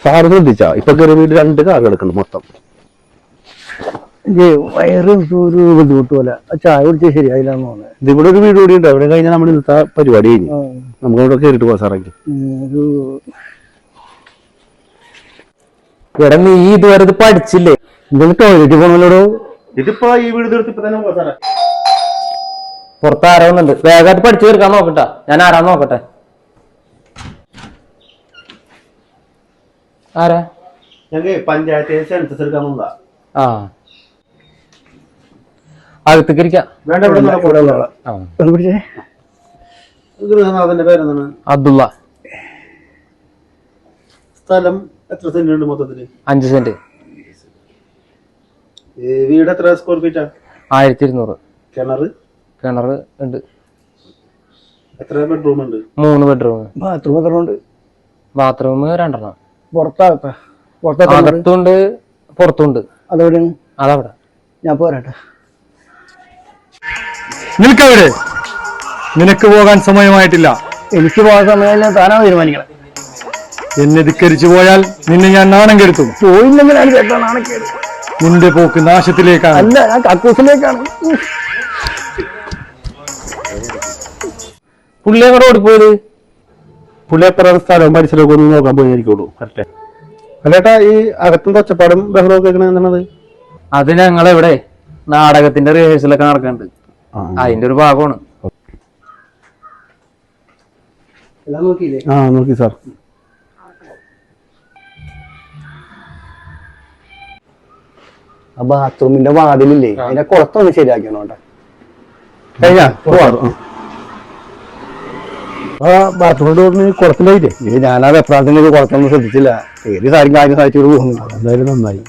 Sir ശ്രദ്ധിച്ചാ ഇപ്പൊ കയറി വീട് 2 കാർ കിടക്കുന്നുണ്ട് മൊത്തം. വയറ് ഒരു ബുദ്ധിമുട്ട് പോലെ ചായ കുടിച്ചാൽ ശരിയായില്ലാന്ന് തോന്നുന്നത്. ഇതിവിടെ ഒരു വീട് കൂടി ഉണ്ട്. അവിടെ കഴിഞ്ഞാൽ നമ്മൾ ഇന്നത്തെ പരിപാടി കഴിഞ്ഞു. നമുക്ക് അവിടെ കയറിട്ട് പോവാ സാറേക്ക്. ഇവിടെ നീ ഇതുവരെ ഇത് പഠിച്ചില്ലേ? ഇതൊന്ന് ടോയ്ലറ്റ് പോകണല്ലോ. ഇതിപ്പോ ഈ വീട് തീർത്ത് ഇപ്പൊ തന്നെ പോവാ സാറേ. പുറത്ത് ആരാവുന്നുണ്ട്, വേഗമായിട്ട് പഠിച്ചു തീർക്കാൻ നോക്കട്ടെ. ഞാൻ ആരാന്ന് നോക്കട്ടെ. ആരാ? ഞങ്ങൾക്ക് പഞ്ചായത്ത് സെൻസസ് എടുക്കാൻ പോകുന്നതാ. ആ അകത്തേക്ക് ഇരിക്കാം. വേണ്ട, ഗൃഹനാഥന്റെ പേരെന്താണ്? അബ്ദുള്ള. സ്ഥലം എത്ര സെന്റ് ഉണ്ട് മൊത്തത്തില്? 5 സെന്റ്. വീട് എത്ര സ്ക്വയർ ഫീറ്റാ? 1200. കിണറ് ഉണ്ട്. എത്ര ബെഡ്റൂം ഉണ്ട്? 3 ബെഡ്റൂം. ബാത്റൂം എത്ര ഉണ്ട്? ബാത്റൂം 2 പുറത്തുണ്ട് പുറത്തുണ്ട്. അതെവിടെയാണ്? അതവിടെ. ഞാൻ പോരാട്ടെ. നിൽക്കവിടെ. നിനക്ക് പോകാൻ സമയമായിട്ടില്ല. എനിക്ക് പോകാൻ സമയം താനാണ് തീരുമാനിക്കണം. എന്നെ ധിക്കരിച്ചു പോയാൽ നിന്നെ ഞാൻ നാണം കെടുത്തും. പോയില്ലെങ്കിൽ അത് കേട്ടാ നാണക്കേട്. നിന്റെ പോക്ക് നാശത്തിലേക്കാണ്. അല്ല, ഞാൻ കക്കൂസിലേക്കാണ്. പുള്ളി അങ്ങോട്ട് ഓടിപ്പോയത്. പുള്ളി എത്ര സ്ഥലവും പരിസരമൊക്കെ ഒന്ന് നോക്കാൻ പോയിരിക്കുള്ളൂ. കറക്റ്റ് അല്ലേട്ടാ? ഈ അകത്തും തൊച്ചപ്പാടും ബഹളവും കേൾക്കണത് എന്താണത്? അത് ഞങ്ങളെവിടെ നാടകത്തിന്റെ റിഹേഴ്സലൊക്കെ നടക്കുന്നുണ്ട്. അതിന്റെ ഒരു ഭാഗമാണ്. നോക്കി സാർ. ആ ബാത്റൂമിന്റെ വാതിലില്ലേ, അതിന്റെ കുളത്തൊന്ന് ശരിയാക്കണം കേട്ടോ. കഴിഞ്ഞാ ബാത്റൂമിന്റെ പറഞ്ഞ് കുളത്തിലായില്ലേ? ഞാനാ വെപ്രാളത്തിന് കുളത്തൊന്നും ശ്രദ്ധിച്ചില്ല. ഏത് സാരും കാര്യം സാധിച്ചു പോകുന്നു. എന്തായാലും നന്നായി.